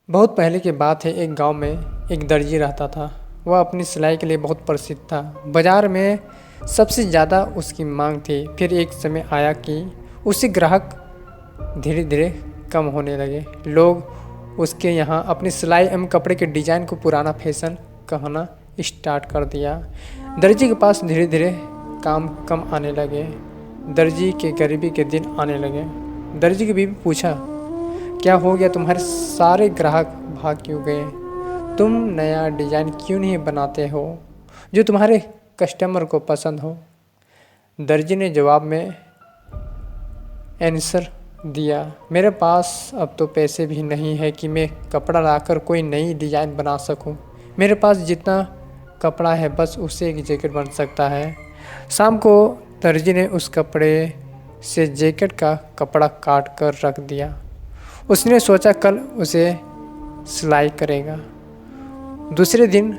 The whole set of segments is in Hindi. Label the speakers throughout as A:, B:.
A: बहुत पहले की बात है। एक गांव में एक दर्जी रहता था। वह अपनी सिलाई के लिए बहुत प्रसिद्ध था। बाजार में सबसे ज़्यादा उसकी मांग थी। फिर एक समय आया कि उसके ग्राहक धीरे धीरे कम होने लगे। लोग उसके यहाँ अपनी सिलाई एवं कपड़े के डिज़ाइन को पुराना फैशन कहना स्टार्ट कर दिया। दर्जी के पास धीरे धीरे काम कम आने लगे। दर्जी के गरीबी के दिन आने लगे। दर्जी की बीवी पूछा, क्या हो गया? तुम्हारे सारे ग्राहक भाग क्यों गए? तुम नया डिज़ाइन क्यों नहीं बनाते हो जो तुम्हारे कस्टमर को पसंद हो? दर्जी ने जवाब में आंसर दिया, मेरे पास अब तो पैसे भी नहीं है कि मैं कपड़ा लाकर कोई नई डिज़ाइन बना सकूं। मेरे पास जितना कपड़ा है बस उससे एक जैकेट बन सकता है। शाम को दर्जी ने उस कपड़े से जैकेट का कपड़ा काट कर रख दिया। उसने सोचा कल उसे सिलाई करेगा। दूसरे दिन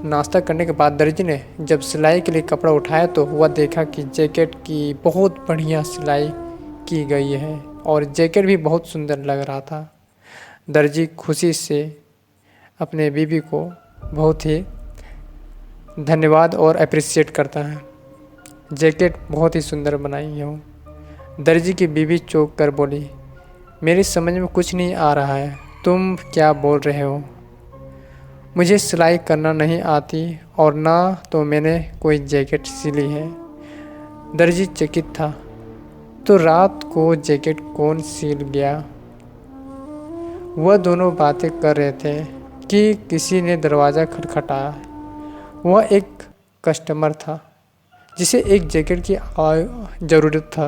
A: नाश्ता करने के बाद दर्जी ने जब सिलाई के लिए कपड़ा उठाया तो वह देखा कि जैकेट की बहुत बढ़िया सिलाई की गई है और जैकेट भी बहुत सुंदर लग रहा था। दर्जी खुशी से अपने बीवी को बहुत ही धन्यवाद और अप्रिशिएट करता है। जैकेट बहुत ही सुंदर बनाई हो। दर्जी की बीवी चौंक कर बोली, मेरी समझ में कुछ नहीं आ रहा है, तुम क्या बोल रहे हो? मुझे सिलाई करना नहीं आती और ना तो मैंने कोई जैकेट सिली है। दर्जी चकित था। तो रात को जैकेट कौन सिल गया? वह दोनों बातें कर रहे थे कि किसी ने दरवाज़ा खटखटाया। वह एक कस्टमर था जिसे एक जैकेट की ज़रूरत था।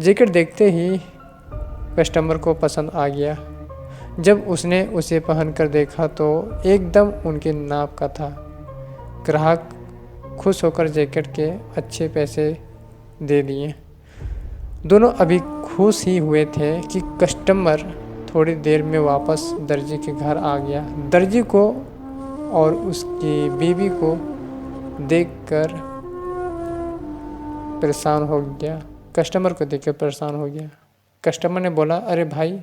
A: जैकेट देखते ही कस्टमर को पसंद आ गया। जब उसने उसे पहनकर देखा तो एकदम उनके नाप का था। ग्राहक खुश होकर जैकेट के अच्छे पैसे दे दिए। दोनों अभी खुश ही हुए थे कि कस्टमर थोड़ी देर में वापस दर्जी के घर आ गया। दर्जी को और उसकी बीवी को देखकर परेशान हो गया। कस्टमर को देखकर परेशान हो गया। कस्टमर ने बोला, अरे भाई,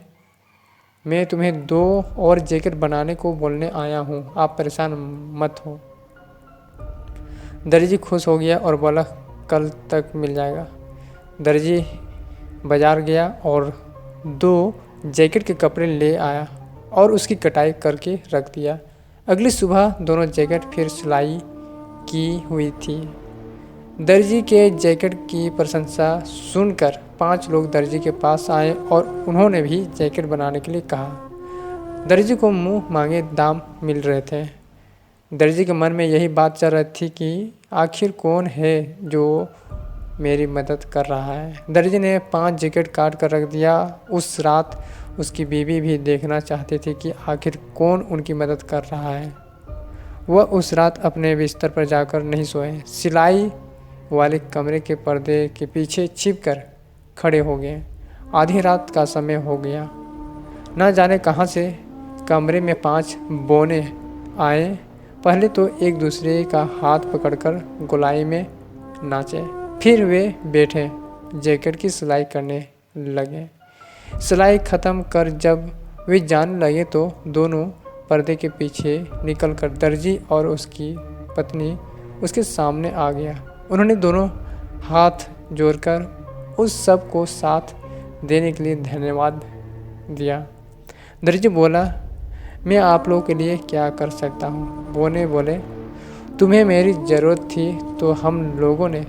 A: मैं तुम्हें 2 और जैकेट बनाने को बोलने आया हूँ, आप परेशान मत हो। दर्जी खुश हो गया और बोला, कल तक मिल जाएगा। दर्जी बाज़ार गया और 2 जैकेट के कपड़े ले आया और उसकी कटाई करके रख दिया। अगली सुबह दोनों जैकेट फिर सिलाई की हुई थी। दर्जी के जैकेट की प्रशंसा सुनकर 5 लोग दर्जी के पास आए और उन्होंने भी जैकेट बनाने के लिए कहा। दर्जी को मुंह मांगे दाम मिल रहे थे। दर्जी के मन में यही बात चल रही थी कि आखिर कौन है जो मेरी मदद कर रहा है। दर्जी ने 5 जैकेट काट कर रख दिया। उस रात उसकी बीवी भी देखना चाहती थी कि आखिर कौन उनकी मदद कर रहा है। वह उस रात अपने बिस्तर पर जाकर नहीं सोए। सिलाई वाले कमरे के पर्दे के पीछे छिपकर खड़े हो गए। आधी रात का समय हो गया। न जाने कहाँ से कमरे में 5 बौने आए। पहले तो एक दूसरे का हाथ पकड़कर गोलाई में नाचे, फिर वे बैठे जैकेट की सिलाई करने लगे। सिलाई ख़त्म कर जब वे जाने लगे तो दोनों पर्दे के पीछे निकलकर दर्जी और उसकी पत्नी उसके सामने आ गया। उन्होंने दोनों हाथ जोड़कर उस सब को साथ देने के लिए धन्यवाद दिया। दर्जी बोला, मैं आप लोगों के लिए क्या कर सकता हूँ? बोने बोले, तुम्हें मेरी ज़रूरत थी तो हम लोगों ने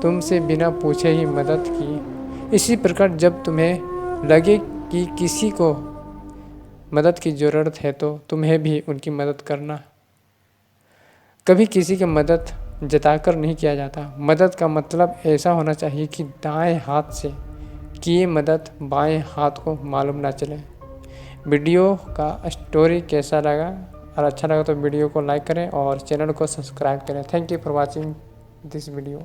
A: तुमसे बिना पूछे ही मदद की। इसी प्रकार जब तुम्हें लगे कि किसी को मदद की ज़रूरत है तो तुम्हें भी उनकी मदद करना। कभी किसी की मदद जताकर नहीं किया जाता। मदद का मतलब ऐसा होना चाहिए कि दाएं हाथ से किए मदद बाएं हाथ को मालूम ना चले। वीडियो का स्टोरी कैसा लगा? और अच्छा लगा तो वीडियो को लाइक करें और चैनल को सब्सक्राइब करें। Thank you for watching this video.